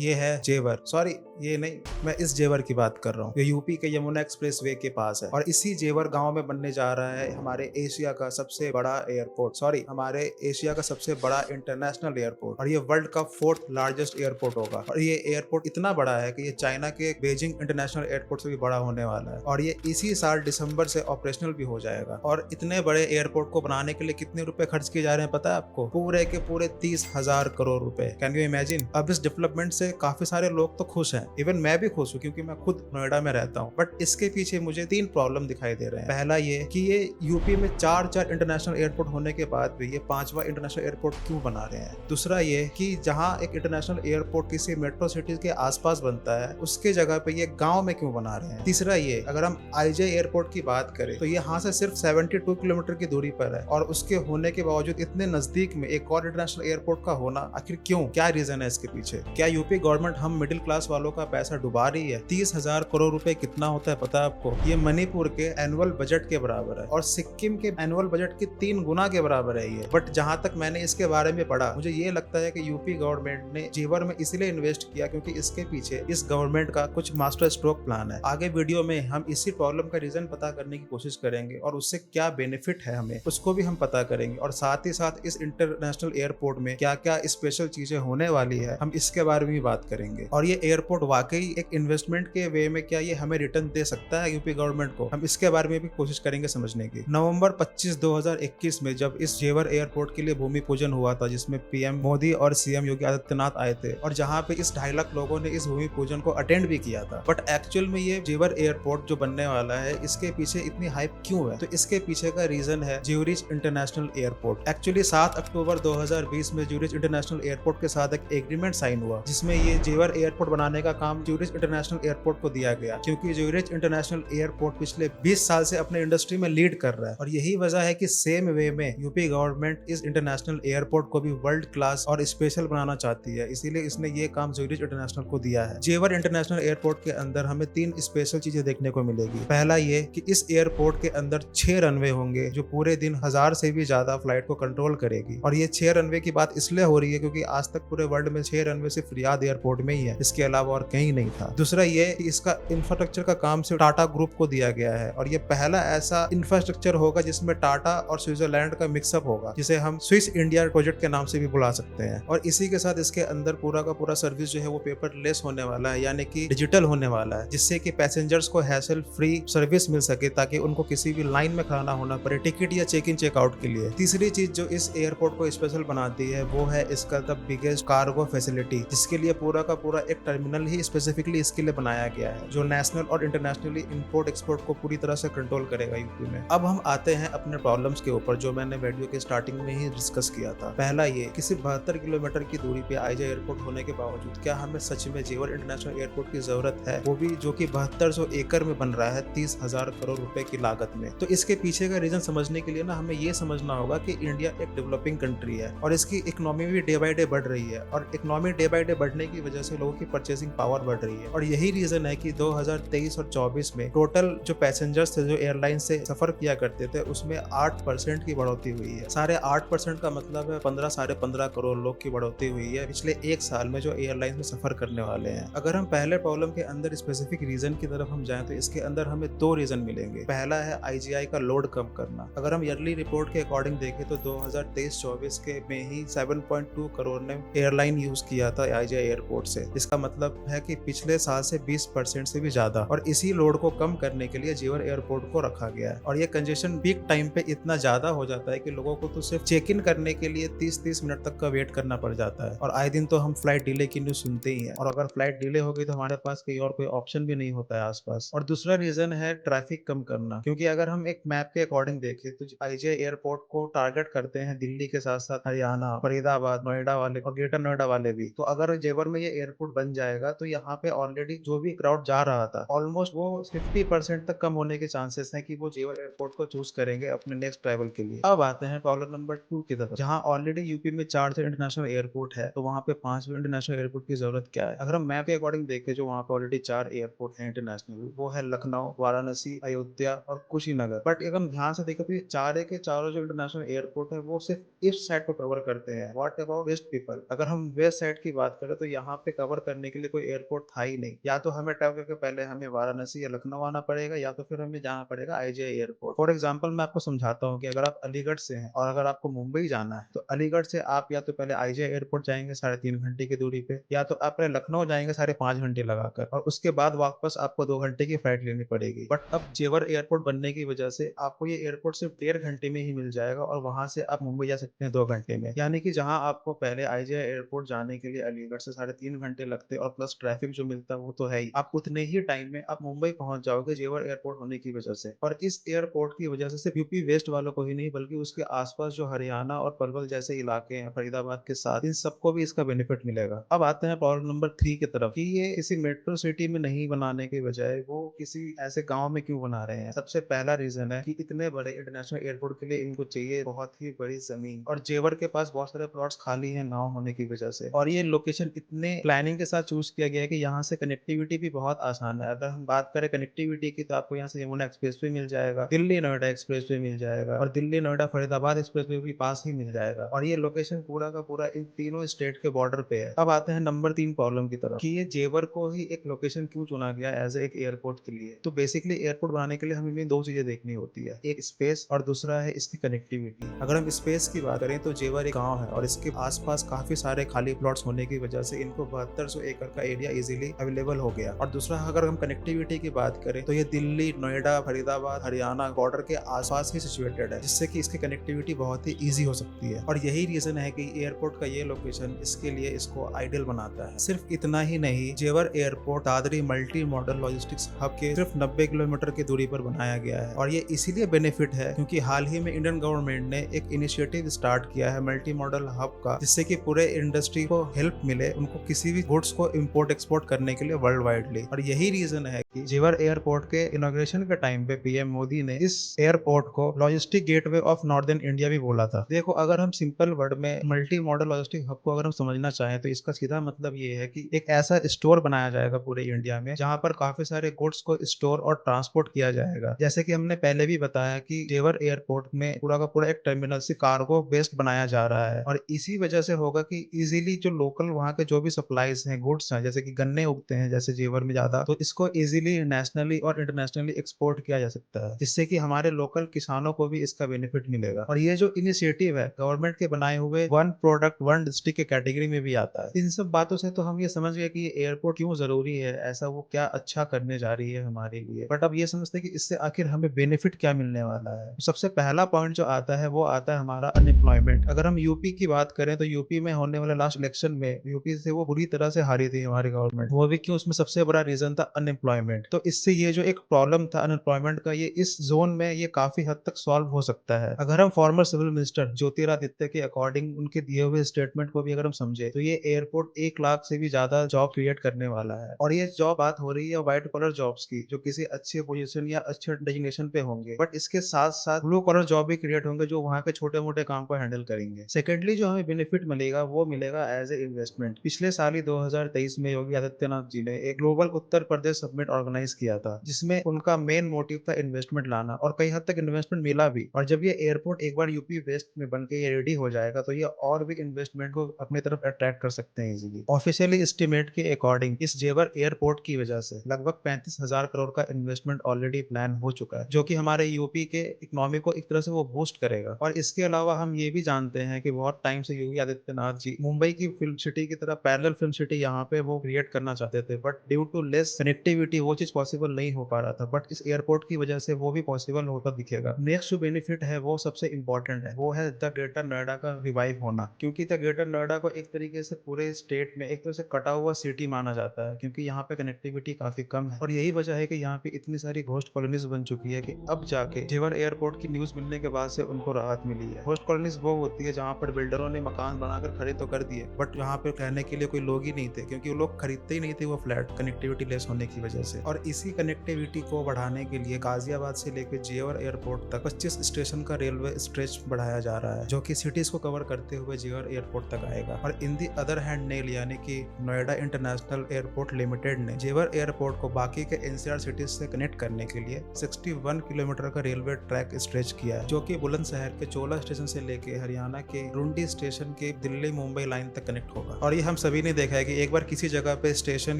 ये है जेवर, सॉरी ये नहीं, मैं इस जेवर की बात कर रहा हूँ। ये यूपी के यमुना एक्सप्रेस वे के पास है और इसी जेवर गांव में बनने जा रहा है हमारे एशिया का सबसे बड़ा एयरपोर्ट, सॉरी हमारे एशिया का सबसे बड़ा इंटरनेशनल एयरपोर्ट, और ये वर्ल्ड का 4th लार्जेस्ट एयरपोर्ट होगा। और ये एयरपोर्ट इतना बड़ा है कि ये चाइना के बीजिंग इंटरनेशनल एयरपोर्ट से भी बड़ा होने वाला है और ये इसी साल दिसंबर से ऑपरेशनल भी हो जाएगा। और इतने बड़े एयरपोर्ट को बनाने के लिए कितने रुपए खर्च किए जा रहे हैं पता है आपको? पूरे के पूरे 30,000 करोड़ रुपए। Can you imagine? अब इस डेवलपमेंट से काफी सारे लोग तो खुश हैं, इवन मैं भी खुश हूँ क्योंकि मैं खुद नोएडा में रहता हूँ, बट इसके पीछे मुझे 3 प्रॉब्लम दिखाई दे रहे हैं। पहला ये कि ये यूपी में 4 इंटरनेशनल एयरपोर्ट होने के बाद भी ये 5वां इंटरनेशनल एयरपोर्ट क्यों बना रहे हैं। दूसरा ये कि जहाँ एक इंटरनेशनल एयरपोर्ट किसी मेट्रो सिटीज के आसपास बनता है उसके जगह पे ये गांव में क्यों बना रहे हैं। तीसरा ये, अगर हम आईजे एयरपोर्ट की बात करें तो यहाँ से सिर्फ 72 किलोमीटर की दूरी पर है और उसके होने के बावजूद इतने नजदीक में एक और इंटरनेशनल एयरपोर्ट का होना आखिर क्यों? क्या रीजन है इसके पीछे? क्या यूपी गवर्नमेंट हम मिडिल क्लास वालों का पैसा डुबा रही है? 30,000 करोड़ रुपए कितना होता है पता है आपको? ये मणिपुर के एनुअल बजट के बराबर है और सिक्किम के एनुअल बजट के 3 गुना के बराबर है ये। बट जहां तक मैंने इसके बारे में पढ़ा, मुझे ये लगता है कि यूपी गवर्नमेंट ने जेवर में इसलिए इन्वेस्ट किया क्योंकि इसके पीछे इस गवर्नमेंट का कुछ मास्टर स्ट्रोक प्लान है। आगे वीडियो में हम इसी प्रॉब्लम का रीजन पता करने की कोशिश करेंगे और उससे क्या बेनिफिट है हमें उसको भी हम पता करेंगे, और साथ ही साथ इस इंटरनेशनल एयरपोर्ट में क्या क्या स्पेशल चीजें होने वाली है हम इसके बारे में भी बात करेंगे। और ये एयरपोर्ट वाकई एक इन्वेस्टमेंट के वे में क्या ये हमें रिटर्न दे सकता है यूपी गवर्नमेंट को, हम इसके बारे में भी कोशिश करेंगे समझने की। नवंबर 25, 2021 में जब इस जेवर एयरपोर्ट के लिए भूमि पूजन हुआ था जिसमें पीएम मोदी और सीएम योगी आदित्यनाथ आए थे और जहाँ पे इस 2.5 लाख लोगों ने इस भूमि पूजन को अटेंड भी किया था, बट एक्चुअल में ये जेवर एयरपोर्ट जो बनने वाला है इसके पीछे इतनी हाइप क्यों है? तो इसके पीछे का रीजन है ज्यूरिच इंटरनेशनल एयरपोर्ट। एक्चुअली 7 अक्टूबर 2020 में ज्यूरिच इंटरनेशनल एयरपोर्ट के साथ एक एग्रीमेंट साइन हुआ जिसमें ये जेवर एयरपोर्ट बनाने का काम ज्यूरिच इंटरनेशनल एयरपोर्ट को दिया गया, क्योंकि ज्यूरिच इंटरनेशनल एयरपोर्ट पिछले 20 साल से अपने इंडस्ट्री में लीड कर रहा है और यही वजह है कि सेम वे में यूपी गवर्नमेंट इस इंटरनेशनल एयरपोर्ट को भी वर्ल्ड क्लास और स्पेशल बनाना चाहती है, इसीलिए इसने ये काम ज्यूरिच इंटरनेशनल को दिया है। जेवर इंटरनेशनल एयरपोर्ट के अंदर हमें 3 स्पेशल चीजें देखने को मिलेगी। पहला ये कि इस एयरपोर्ट के अंदर 6 रनवे होंगे जो पूरे दिन 1000 से भी ज्यादा फ्लाइट को कंट्रोल करेगी, और ये 6 रनवे की बात इसलिए हो रही है क्योंकि आज तक पूरे वर्ल्ड में 6 रनवे सिर्फ रियाद एयरपोर्ट में ही है, इसके अलावा और कहीं नहीं था। दूसरा ये कि इसका इंफ्रास्ट्रक्चर का काम सिर्फ टाटा ग्रुप को दिया गया है और ये पहला ऐसा इंफ्रास्ट्रक्चर होगा जिसमें टाटा और स्विट्जरलैंड का मिक्सअप होगा, जिसे हम स्विस इंडिया प्रोजेक्ट के नाम से भी बुला सकते हैं। और इसी के साथ इसके अंदर पूरा का पूरा सर्विस जो है वो पेपरलेस होने वाला है, यानी कि डिजिटल होने वाला है, जिससे कि पैसेंजर्स को हैसल फ्री सर्विस मिल सके ताकि उनको किसी भी लाइन में खड़ा ना होना पड़े टिकट या चेक इन चेकआउट के लिए। तीसरी चीज जो इस एयरपोर्ट को स्पेशल बनाती है वो है इसका द बिगेस्ट कार्गो फैसिलिटी, जिसके लिए पूरा का पूरा एक टर्मिनल ही स्पेसिफिकली इसके लिए बनाया गया है जो नेशनल और इंटरनेशनली इंपोर्ट एक्सपोर्ट को पूरी तरह से कंट्रोल करेगा यूपी में। अब हम आते हैं अपने प्रॉब्लम्स के ऊपर जो मैंने वीडियो के स्टार्टिंग में ही डिस्कस किया था। पहला ये कि सिर्फ 72 किलोमीटर की दूरी पे आईजे एयरपोर्ट होने के बावजूद क्या हमें सच में जेवर इंटरनेशनल एयरपोर्ट की जरूरत है, वो भी जो कि 7200 एकड़ में बन रहा है 30,000 करोड़ रुपए की लागत में। तो इसके पीछे का रीजन समझने के लिए ना हमें ये समझना होगा कि इंडिया एक डेवलपिंग कंट्री है और इसकी इकोनॉमी भी डे बाय डे बढ़ रही है, और इकोनॉमी डे बाय डे बढ़ने की वजह से लोगों की परचेसिंग पावर बढ़ रही है। और यही रीजन है कि 2023 और 24 में टोटल जो पैसेंजर्स थे जो एयरलाइन से सफर किया करते थे उसमें 8% की बढ़ोतरी हुई है। साढ़े 8% का मतलब है 15 करोड़ लोग की बढ़ोतरी हुई है पिछले एक साल में जो एयरलाइन में सफर करने वाले हैं। अगर हम पहले प्रॉब्लम के अंदर स्पेसिफिक रीजन की तरफ हम जाएं तो इसके अंदर हमें 2 रीजन मिलेंगे। पहला है आईजीआई का लोड कम करना। अगर हम ईयरली रिपोर्ट के अकॉर्डिंग देखें तो 2023-24 के में ही 7.2 करोड़ ने एयरलाइन यूज किया था आईजीआई एयरपोर्ट से। इसका मतलब है कि पिछले साल से 20% से भी ज्यादा, और इसी लोड को कम करने के लिए जेवर एयरपोर्ट को रखा गया है। और ये कंजेशन पीक टाइम पे इतना ज्यादा हो जाता है कि लोगों को तो सिर्फ चेक इन करने के लिए 30-30 मिनट तक का वेट करना पड़ जाता है, और आए दिन तो हम फ्लाइट डिले की न्यूज सुनते ही हैं, और अगर फ्लाइट डिले होगी तो हमारे पास कोई और कोई ऑप्शन भी नहीं होता है आसपास। और दूसरा रीजन है ट्रैफिक कम करना, क्योंकि अगर हम एक मैप के अकॉर्डिंग देखें तो आईजीआई एयरपोर्ट को टारगेट करते हैं दिल्ली के साथ साथ हरियाणा, फरीदाबाद, नोएडा वाले और ग्रेटर नोएडा वाले भी। तो अगर जेवर में ये एयरपोर्ट बन जाएगा तो यहाँ पे ऑलरेडी जो भी क्राउड जा रहा था ऑलमोस्ट वो 50% तक कम होने के चांसेस हैं कि वो जेवर एयरपोर्ट को चूज करेंगे अपने नेक्स्ट ट्रैवल के लिए। अब आते हैं प्रॉब्लम नंबर 2 की तरफ, जहाँ ऑलरेडी यूपी में 4 से इंटरनेशनल एयरपोर्ट है तो वहाँ पे 5वें इंटरनेशनल एयरपोर्ट की जरूरत क्या है। अगर हम मैप के अकॉर्डिंग देखें जो वहाँ पे ऑलरेडी 4 एयरपोर्ट है इंटरनेशनल, वो है लखनऊ, वाराणसी, अयोध्या और कुशीनगर। बट अगर हम ध्यान से देखें तो ये चारे के चारों जो इंटरनेशनल एयरपोर्ट है वो सिर्फ ईस्ट साइड को कवर करते हैं। What about waste people? अगर हम वेस्ट साइड की बात करें तो यहाँ पे कवर करने के लिए कोई एयरपोर्ट था ही नहीं। या तो हमें ट्रैवल करके पहले हमें वाराणसी या लखनऊ आना पड़ेगा, या तो फिर हमें जाना पड़ेगा आईजीआई एयरपोर्ट। फॉर एग्जाम्पल मैं आपको समझाता हूँ कि अगर आप अलीगढ़ से हैं और अगर आपको मुंबई जाना है, तो अलीगढ़ से आप या तो पहले आईजीआई एयरपोर्ट जाएंगे 3.5 घंटे की दूरी पे, या तो आप पहले लखनऊ जाएंगे 5.5 घंटे लगाकर, और उसके बाद वापस आपको 2 घंटे की फ्लाइट लेनी पड़ेगी। बट अब जेवर एयरपोर्ट बनने की वजह से आपको ये एयरपोर्ट सिर्फ 1.5 घंटे में ही मिल जाएगा, और वहां से आप मुंबई जा सकते हैं 2 घंटे में। यानी कि जहां आपको पहले आईजीआई एयरपोर्ट जाने के लिए अलीगढ़ से 3.5 घंटे लगते और प्लस ट्रैफिक जो मिलता है वो तो है ही, आप उतने ही टाइम में आप मुंबई पहुंच जाओगे जेवर एयरपोर्ट होने की वजह से। और इस एयरपोर्ट की वजह से सिर्फ यूपी वेस्ट वालों को ही नहीं, बल्कि उसके आसपास जो हरियाणा और पलवल जैसे इलाके हैं फरीदाबाद के साथ, इन सबको भी इसका बेनिफिट मिलेगा। अब आते हैं प्रॉब्लम नंबर 3 की तरफ, कि ये किसी मेट्रो सिटी में नहीं बनाने के बजाय वो किसी ऐसे गांव में क्यों बना रहे हैं। सबसे पहला रीजन है कि इतने बड़े इंटरनेशनल एयरपोर्ट के लिए इनको चाहिए बहुत ही बड़ी जमीन, और जेवर के पास बहुत सारे प्लॉट्स खाली हैं गांव होने की वजह से। और ये लोकेशन इतने प्लानिंग के साथ चूज किया गया है कि यहाँ से कनेक्टिविटी भी बहुत आसान है। अगर हम बात करें कनेक्टिविटी की, तो आपको यहाँ से यमुना एक्सप्रेस वे मिल जाएगा, दिल्ली नोएडा एक्सप्रेस वे मिल जाएगा, और दिल्ली नोएडा फरीदाबाद एक्सप्रेस वे भी पास ही मिल जाएगा। और ये लोकेशन पूरा का पूरा इन तीनों स्टेट के बॉर्डर पे है। अब आते हैं नंबर 3 प्रॉब्लम की तरफ, कि ये जेवर को ही एक लोकेशन क्यों चुना गया एज एक एयरपोर्ट के लिए। तो बेसिकली एयरपोर्ट बनाने के लिए हमें 2 चीजें देखनी होती है, एक स्पेस और दूसरा है इसकी कनेक्टिविटी। अगर हम स्पेस की बात करें तो जेवर एक गांव है, और इसके आसपास काफी सारे खाली प्लॉट्स होने की वजह से इनको 7200 एकड़ का एरिया इजीली अवेलेबल हो गया। और दूसरा, अगर हम कनेक्टिविटी की बात करें तो ये दिल्ली, नोएडा, फरीदाबाद, हरियाणा बॉर्डर के आसपास ही सिचुएटेड है, जिससे कि इसकी कनेक्टिविटी बहुत ही ईजी हो सकती है। और यही रीजन है कि एयरपोर्ट का ये लोकेशन इसके लिए इसको आइडियल बनाता है। सिर्फ इतना ही नहीं, जेवर airport Dadri multi modal logistics hub के सिर्फ 90 किलोमीटर की दूरी पर बनाया गया है। और ये इसीलिए बेनिफिट है क्योंकि हाल ही में इंडियन गवर्नमेंट ने एक इनिशिएटिव स्टार्ट किया है मल्टी मॉडल हब का, जिससे कि पूरे इंडस्ट्री को हेल्प मिले उनको किसी भी गुड्स को इंपोर्ट एक्सपोर्ट करने के लिए वर्ल्ड वाइडली। और यही रीजन है कि जेवर एयरपोर्ट के इनॉग्रेशन के टाइम पे पीएम मोदी ने इस एयरपोर्ट को logistic gateway of northern India भी बोला था। देखो, अगर हम सिंपल वर्ड में मल्टी मॉडल लॉजिस्टिक हब को अगर हम समझना चाहें तो इसका सीधा मतलब ये है कि एक ऐसा स्टोर बनाया जाएगा पूरे इंडिया में जहां पर काफी सारे गुड्स को स्टोर और ट्रांसपोर्ट किया जाएगा। जैसे कि हमने पहले भी बताया कि जेवर एयरपोर्ट में पूरा का पूरा एक टर्मिनल से कार्गो बेस्ड बनाया जा रहा है, और इसी वजह से होगा कि इजीली जो लोकल वहाँ के जो भी सप्लाईज हैं, गुड्स हैं, जैसे कि गन्ने उगते हैं जैसे जेवर में ज्यादा, तो इसको इजीली नेशनली और इंटरनेशनली एक्सपोर्ट किया जा सकता है, जिससे कि हमारे लोकल किसानों को भी इसका बेनिफिट मिलेगा। और ये जो इनिशिएटिव है गवर्नमेंट के बनाए हुए वन प्रोडक्ट वन डिस्ट्रिक्ट के कैटेगरी में भी आता है। इन सब बातों से तो हम ये समझ गए कि एयरपोर्ट क्यों जरूरी है, ऐसा वो क्या अच्छा करने जा रही है हमारे लिए। बट अब ये समझते हैं कि इससे आखिर हमें बेनिफिट क्या मिलने वाला है। सबसे पहला पॉइंट जो आता है वो आता है हमारा अनएम्प्लॉयमेंट। अगर हम यूपी की बात करें तो यूपी में होने वाले लास्ट इलेक्शन में यूपी से वो बुरी तरह से हारी थी हमारी गवर्नमेंट, वो भी क्यों, उसमें सबसे बड़ा रीजन था अनएम्प्लॉयमेंट। तो इससे ये जो एक प्रॉब्लम था अनएम्प्लॉयमेंट का, ये इस जोन में ये काफी हद तक सॉल्व हो सकता है। अगर हम फॉर्मर सिविल मिनिस्टर ज्योतिरादित्य के अकॉर्डिंग उनके दिए हुए स्टेटमेंट को भी अगर हम समझे तो ये एयरपोर्ट 1 लाख से भी ज्यादा जॉब क्रिएट करने वाला है। और ये जॉब बात हो रही है व्हाइट कॉलर जॉब्स की, जो किसी अच्छे पोजीशन या अच्छे डेजिग्नेशन पे होंगे, बट इसके साथ साथ ब्लू कॉलर जॉब भी क्रिएट होंगे जो वहाँ के छोटे मोटे काम को हैंडल करेंगे। सेकेंडली जो हमें बेनिफिट मिलेगा वो मिलेगा एज ए इन्वेस्टमेंट। पिछले साल ही 2023 में योगी आदित्यनाथ जी ने एक global Uttar Pradesh summit organise किया था, जिसमें उनका मेन मोटिव था इन्वेस्टमेंट लाना, और कई हद तक इन्वेस्टमेंट मिला भी। और जब ये एयरपोर्ट एक बार यूपी वेस्ट में बन के ये रेडी हो जाएगा तो ये और भी इन्वेस्टमेंट को अपनी तरफ अट्रैक्ट कर सकते हैं इजीली। ऑफिशियली एस्टिमेट के अकॉर्डिंग इस जेवर एयरपोर्ट की वजह से लगभग 35,000 करोड़ का इन्वेस्टमेंट ऑलरेडी प्लान हो चुका है, जो कि हमारे यूपी के इकोनॉमी को एक तरह से वो बूस्ट करेगा। और इसके अलावा हम ये भी जानते हैं कि बहुत टाइम से योगी आदित्यनाथ जी मुंबई की फिल्म सिटी की तरह पैरेलल फिल्म सिटी यहाँ पे वो क्रिएट करना चाहते थे, but due to less connectivity वो चीज पॉसिबल नहीं हो पा रहा था। बट इस एयरपोर्ट की वजह से वो भी पॉसिबल होता दिखेगा। नेक्स्ट जो बेनिफिट है वो सबसे इंपॉर्टेंट है, वो है द ग्रेटर नोएडा का रिवाइव होना। क्योंकि द ग्रेटर नोएडा को एक तरीके से पूरे स्टेट में एक तरह से कटा हुआ सिटी माना जाता है, क्योंकि यहाँ पे कनेक्टिविटी काफी कम है। और यही वजह है कि यहाँ पे इतनी सारी घोस्ट कॉलोनीज बन चुकी है कि अब जाके जेवर एयरपोर्ट की न्यूज मिलने के बाद से उनको राहत मिली है। घोस्ट कॉलोनीज वो होती है जहाँ पर बिल्डरों ने मकान बनाकर खड़े तो कर दिए, बट यहाँ पे रहने के लिए कोई लोग ही नहीं थे, क्योंकि वो लोग खरीदते ही नहीं थे वो फ्लैट कनेक्टिविटी लेस होने की वजह से। और इसी कनेक्टिविटी को बढ़ाने के लिए गाजियाबाद से लेकर जेवर एयरपोर्ट तक 25 स्टेशन का रेलवे स्ट्रेच बढ़ाया जा रहा है, जो कि सिटीज को कवर करते हुए जेवर एयरपोर्ट तक आएगा। और इन दी अदर हैंड नेल यानी कि नोएडा इंटरनेशनल एयरपोर्ट लिमिटेड ने जेवर एयरपोर्ट को बाकी के एनसीआर सिटीज से कनेक्ट करने के लिए 61 किलोमीटर का रेलवे ट्रैक स्ट्रेच किया है, जो कि बुलंदशहर के चोला स्टेशन से लेके हरियाणा के रुंडी स्टेशन के दिल्ली मुंबई लाइन तक कनेक्ट होगा। और ये हम सभी ने देखा है कि एक बार किसी जगह पे स्टेशन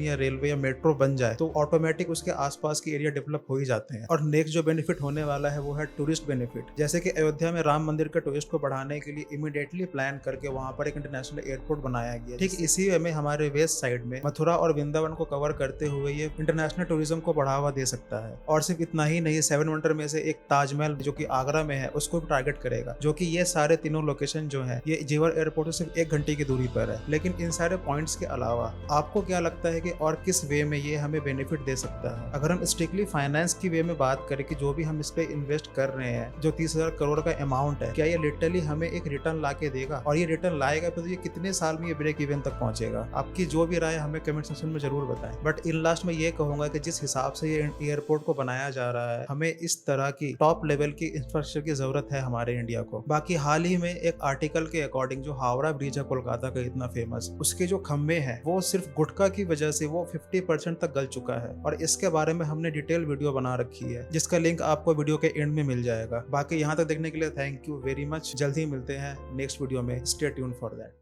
या रेलवे या मेट्रो बन जाए तो ऑटोमेटिक उसके आसपास के एरिया डेवलप हो ही जाते हैं। और नेक्स्ट जो बेनिफिट होने वाला है वो है टूरिस्ट बेनिफिट। जैसे कि अयोध्या में राम मंदिर के टूरिस्ट को बढ़ाने के लिए इमीडिएटली प्लान करके वहां पर एक इंटरनेशनल एयरपोर्ट बनाया गया। ठीक इसी वे में हमारे वेस्ट साइड में मथुरा और वृंदावन को कवर करते हुए ये इंटरनेशनल टूरिज्म को बढ़ावा दे सकता है। और सिर्फ इतना ही नहीं, 7 वंडर में से एक ताजमहल जो कि आगरा में है उसको भी टारगेट करेगा, जो कि ये सारे तीनों लोकेशन जो है ये जेवर एयरपोर्ट से सिर्फ 1 घंटे की दूरी पर है। लेकिन इन सारे पॉइंट्स के अलावा आपको क्या लगता है कि और किस वे में ये हमें बेनिफिट दे सकता है? अगर हम स्ट्रिक्टली फाइनेंस की वे में बात करें कि जो भी हम इस पे इन्वेस्ट कर रहे हैं, जो 30,000 करोड़ का अमाउंट है, क्या ये लिटरली हमें एक रिटर्न ला के देगा? और ये रिटर्न लाएगा तो ये कितने साल में ये ब्रेक इवन तक पहुंचेगा? आपकी जो भी राय हमें कमेंट सेक्शन में जरूर बताएं। बट इन लास्ट में ये कहूंगा कि जिस हिसाब से ये एयरपोर्ट को बनाया जा रहा है, हमें इस तरह की टॉप लेवल की इंफ्रास्ट्रक्चर की जरूरत है हमारे इंडिया को। बाकी हाल ही में एक आर्टिकल के अकॉर्डिंग जो हावड़ा ब्रिज है कोलकाता का इतना फेमस, उसके जो खंभे हैं वो सिर्फ गुटखा की वजह से वो 50% तक गल चुका है। और इसके बारे में हमने डिटेल वीडियो बना रखी है, जिसका लिंक आपको वीडियो के एंड में मिल जाएगा। बाकी यहाँ तक देखने के लिए थैंक यू वेरी मच। जल्द ही मिलते हैं नेक्स्ट वीडियो में। Stay tuned for that.